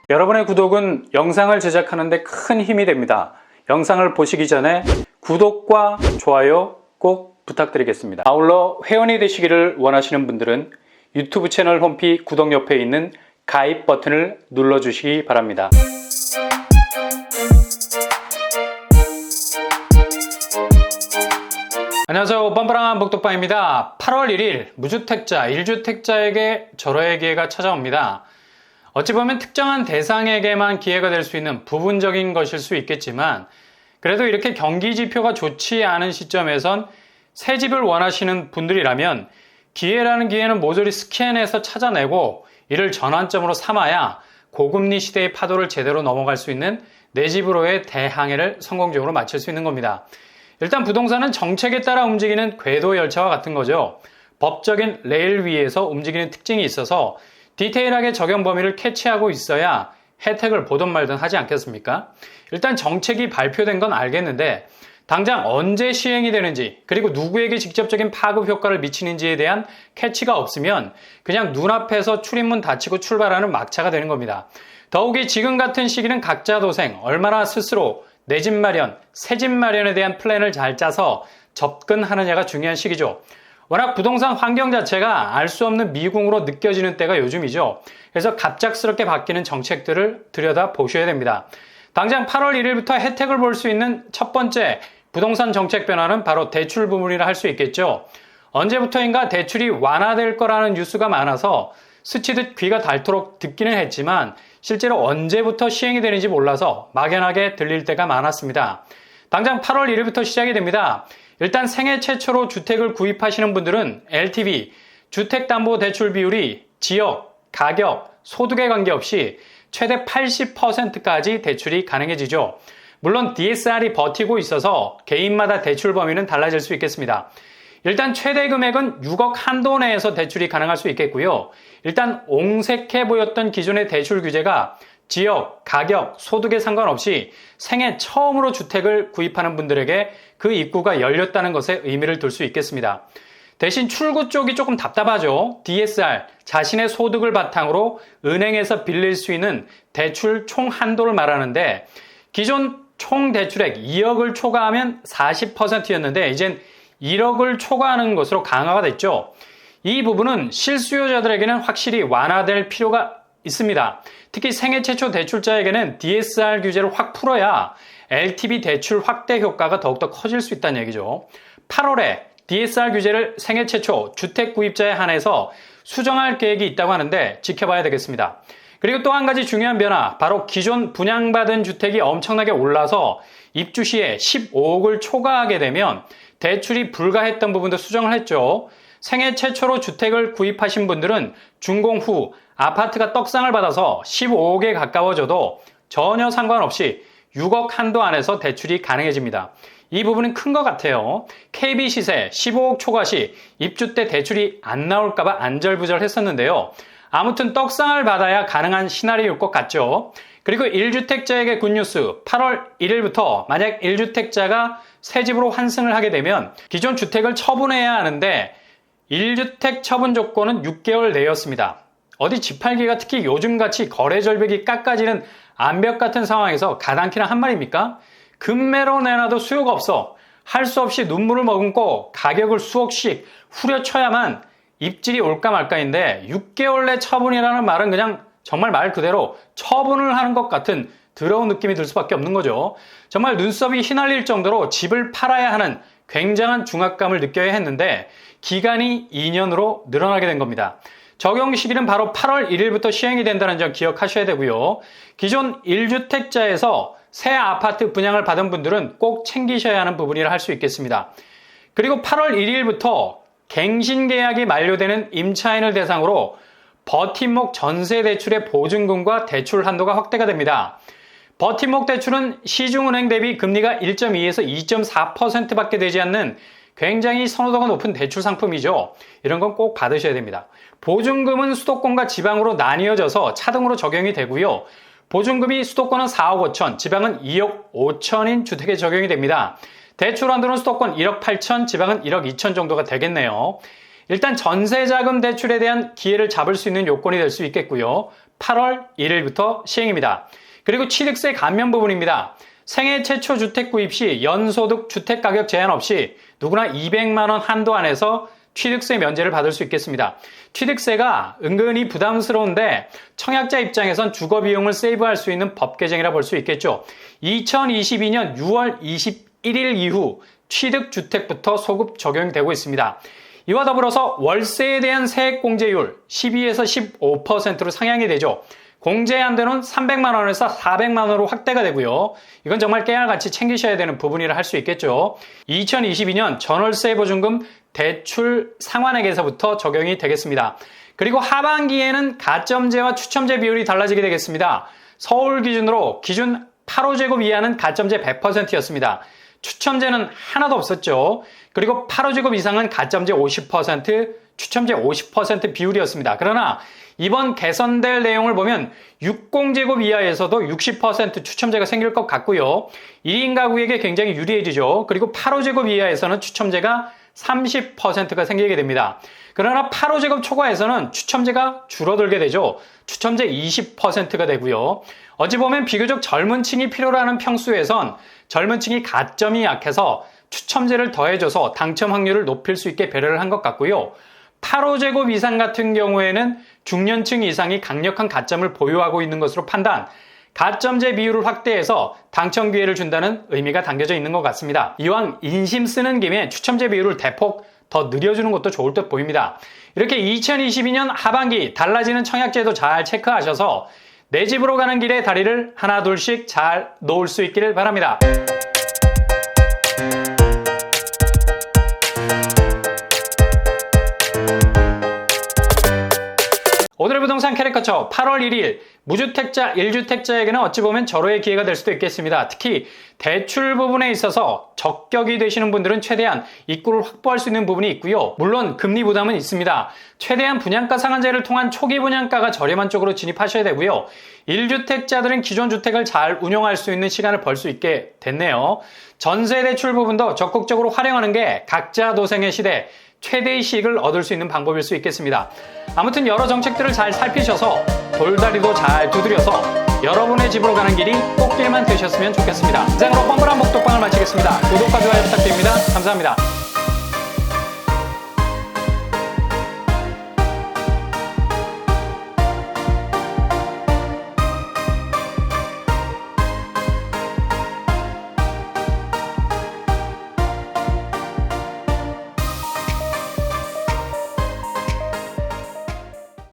여러분의 구독은 영상을 제작하는 데 큰 힘이 됩니다. 영상을 보시기 전에 구독과 좋아요 꼭 부탁드리겠습니다. 아울러 회원이 되시기를 원하시는 분들은 유튜브 채널 홈피 구독 옆에 있는 가입 버튼을 눌러주시기 바랍니다. 안녕하세요. 뻔뻔한 복덕방입니다. 8월 1일 무주택자, 1주택자에게 절호의 기회가 찾아옵니다. 어찌 보면 특정한 대상에게만 기회가 될 수 있는 부분적인 것일 수 있겠지만 그래도 이렇게 경기 지표가 좋지 않은 시점에선 새 집을 원하시는 분들이라면 기회라는 기회는 모조리 스캔해서 찾아내고 이를 전환점으로 삼아야 고금리 시대의 파도를 제대로 넘어갈 수 있는 내 집으로의 대항해를 성공적으로 마칠 수 있는 겁니다. 일단 부동산은 정책에 따라 움직이는 궤도 열차와 같은 거죠. 법적인 레일 위에서 움직이는 특징이 있어서 디테일하게 적용 범위를 캐치하고 있어야 혜택을 보든 말든 하지 않겠습니까? 일단 정책이 발표된 건 알겠는데 당장 언제 시행이 되는지 그리고 누구에게 직접적인 파급 효과를 미치는지에 대한 캐치가 없으면 그냥 눈앞에서 출입문 닫히고 출발하는 막차가 되는 겁니다. 더욱이 지금 같은 시기는 각자 도생, 얼마나 스스로 내 집 마련, 새 집 마련에 대한 플랜을 잘 짜서 접근하느냐가 중요한 시기죠. 워낙 부동산 환경 자체가 알 수 없는 미궁으로 느껴지는 때가 요즘이죠. 그래서 갑작스럽게 바뀌는 정책들을 들여다 보셔야 됩니다. 당장 8월 1일부터 혜택을 볼 수 있는 첫 번째 부동산 정책 변화는 바로 대출 부분이라 할 수 있겠죠. 언제부터인가 대출이 완화될 거라는 뉴스가 많아서 스치듯 귀가 닳도록 듣기는 했지만 실제로 언제부터 시행이 되는지 몰라서 막연하게 들릴 때가 많았습니다. 당장 8월 1일부터 시작이 됩니다. 일단 생애 최초로 주택을 구입하시는 분들은 LTV, 주택담보대출 비율이 지역, 가격, 소득에 관계없이 최대 80%까지 대출이 가능해지죠. 물론 DSR이 버티고 있어서 개인마다 대출 범위는 달라질 수 있겠습니다. 일단 최대 금액은 6억 한도 내에서 대출이 가능할 수 있겠고요. 일단 옹색해 보였던 기존의 대출 규제가 지역, 가격, 소득에 상관없이 생애 처음으로 주택을 구입하는 분들에게 그 입구가 열렸다는 것에 의미를 둘 수 있겠습니다. 대신 출구 쪽이 조금 답답하죠. DSR, 자신의 소득을 바탕으로 은행에서 빌릴 수 있는 대출 총 한도를 말하는데 기존 총 대출액 2억을 초과하면 40%였는데 이젠 1억을 초과하는 것으로 강화가 됐죠. 이 부분은 실수요자들에게는 확실히 완화될 필요가 있습니다. 특히 생애 최초 대출자에게는 DSR 규제를 확 풀어야 LTV 대출 확대 효과가 더욱더 커질 수 있다는 얘기죠. 8월에 DSR 규제를 생애 최초 주택 구입자에 한해서 수정할 계획이 있다고 하는데 지켜봐야 되겠습니다. 그리고 또 한 가지 중요한 변화, 바로 기존 분양받은 주택이 엄청나게 올라서 입주 시에 15억을 초과하게 되면 대출이 불가했던 부분도 수정을 했죠. 생애 최초로 주택을 구입하신 분들은 준공 후 아파트가 떡상을 받아서 15억에 가까워져도 전혀 상관없이 6억 한도 안에서 대출이 가능해집니다. 이 부분은 큰 것 같아요. KB 시세 15억 초과 시 입주 때 대출이 안 나올까봐 안절부절했었는데요. 아무튼 떡상을 받아야 가능한 시나리오일 것 같죠. 그리고 1주택자에게 굿뉴스, 8월 1일부터 만약 1주택자가 새 집으로 환승을 하게 되면 기존 주택을 처분해야 하는데 1주택 처분 조건은 6개월 내였습니다. 어디 집 팔기가 특히 요즘같이 거래 절벽이 깎아지는 암벽 같은 상황에서 가당키나 한 말입니까? 금매로 내놔도 수요가 없어. 할 수 없이 눈물을 머금고 가격을 수억씩 후려쳐야만 입질이 올까 말까인데 6개월 내 처분이라는 말은 그냥 정말 말 그대로 처분을 하는 것 같은 더러운 느낌이 들 수밖에 없는 거죠. 정말 눈썹이 휘날릴 정도로 집을 팔아야 하는 굉장한 중압감을 느껴야 했는데 기간이 2년으로 늘어나게 된 겁니다. 적용 시기는 바로 8월 1일부터 시행이 된다는 점 기억하셔야 되고요. 기존 1주택자에서 새 아파트 분양을 받은 분들은 꼭 챙기셔야 하는 부분이라 할 수 있겠습니다. 그리고 8월 1일부터 갱신 계약이 만료되는 임차인을 대상으로 버팀목 전세 대출의 보증금과 대출 한도가 확대가 됩니다. 버팀목 대출은 시중은행 대비 금리가 1.2에서 2.4%밖에 되지 않는 굉장히 선호도가 높은 대출 상품이죠. 이런 건 꼭 받으셔야 됩니다. 보증금은 수도권과 지방으로 나뉘어져서 차등으로 적용이 되고요. 보증금이 수도권은 4억 5천, 지방은 2억 5천인 주택에 적용이 됩니다. 대출 한도는 수도권 1억 8천, 지방은 1억 2천 정도가 되겠네요. 일단 전세자금 대출에 대한 기회를 잡을 수 있는 요건이 될 수 있겠고요. 8월 1일부터 시행입니다. 그리고 취득세 감면 부분입니다. 생애 최초 주택 구입 시 연소득 주택가격 제한 없이 누구나 200만 원 한도 안에서 취득세 면제를 받을 수 있겠습니다. 취득세가 은근히 부담스러운데 청약자 입장에선 주거 비용을 세이브할 수 있는 법 개정이라 볼 수 있겠죠. 2022년 6월 21일 이후 취득주택부터 소급 적용이 되고 있습니다. 이와 더불어서 월세에 대한 세액공제율 12에서 15%로 상향이 되죠. 공제 한도는 300만 원에서 400만 원으로 확대가 되고요. 이건 정말 깨알같이 챙기셔야 되는 부분이라 할 수 있겠죠. 2022년 전월세 보증금 대출 상환액에서부터 적용이 되겠습니다. 그리고 하반기에는 가점제와 추첨제 비율이 달라지게 되겠습니다. 서울 기준으로 기준 8호제곱 이하는 가점제 100%였습니다. 추첨제는 하나도 없었죠. 그리고 8호제곱 이상은 가점제 50%, 추첨제 50% 비율이었습니다. 그러나 이번 개선될 내용을 보면 60제곱 이하에서도 60% 추첨제가 생길 것 같고요. 1인 가구에게 굉장히 유리해지죠. 그리고 8호제곱 이하에서는 추첨제가 30%가 생기게 됩니다. 그러나 8호제곱 초과에서는 추첨제가 줄어들게 되죠. 추첨제 20%가 되고요. 어찌 보면 비교적 젊은 층이 필요로 하는 평수에선 젊은 층이 가점이 약해서 추첨제를 더해줘서 당첨 확률을 높일 수 있게 배려를 한 것 같고요. 8호제곱 이상 같은 경우에는 중년층 이상이 강력한 가점을 보유하고 있는 것으로 판단, 가점제 비율을 확대해서 당첨 기회를 준다는 의미가 담겨져 있는 것 같습니다. 이왕 인심 쓰는 김에 추첨제 비율을 대폭 더 늘려주는 것도 좋을 듯 보입니다. 이렇게 2022년 하반기 달라지는 청약제도 잘 체크하셔서 내 집으로 가는 길에 다리를 하나 둘씩 잘 놓을 수 있기를 바랍니다. 오늘의 부동산 캐릭터처 8월 1일 무주택자, 1주택자에게는 어찌 보면 절호의 기회가 될 수도 있겠습니다. 특히 대출 부분에 있어서 적격이 되시는 분들은 최대한 입구를 확보할 수 있는 부분이 있고요. 물론 금리 부담은 있습니다. 최대한 분양가 상한제를 통한 초기 분양가가 저렴한 쪽으로 진입하셔야 되고요. 1주택자들은 기존 주택을 잘 운용할 수 있는 시간을 벌 수 있게 됐네요. 전세 대출 부분도 적극적으로 활용하는 게 각자 도생의 시대 최대의 이익을 얻을 수 있는 방법일 수 있겠습니다. 아무튼 여러 정책들을 잘 살피셔서 돌다리도 잘 두드려서 여러분의 집으로 가는 길이 꽃길만 되셨으면 좋겠습니다. 이상으로 뻔뻔한 목독방을 마치겠습니다. 구독과 좋아요 부탁드립니다. 감사합니다.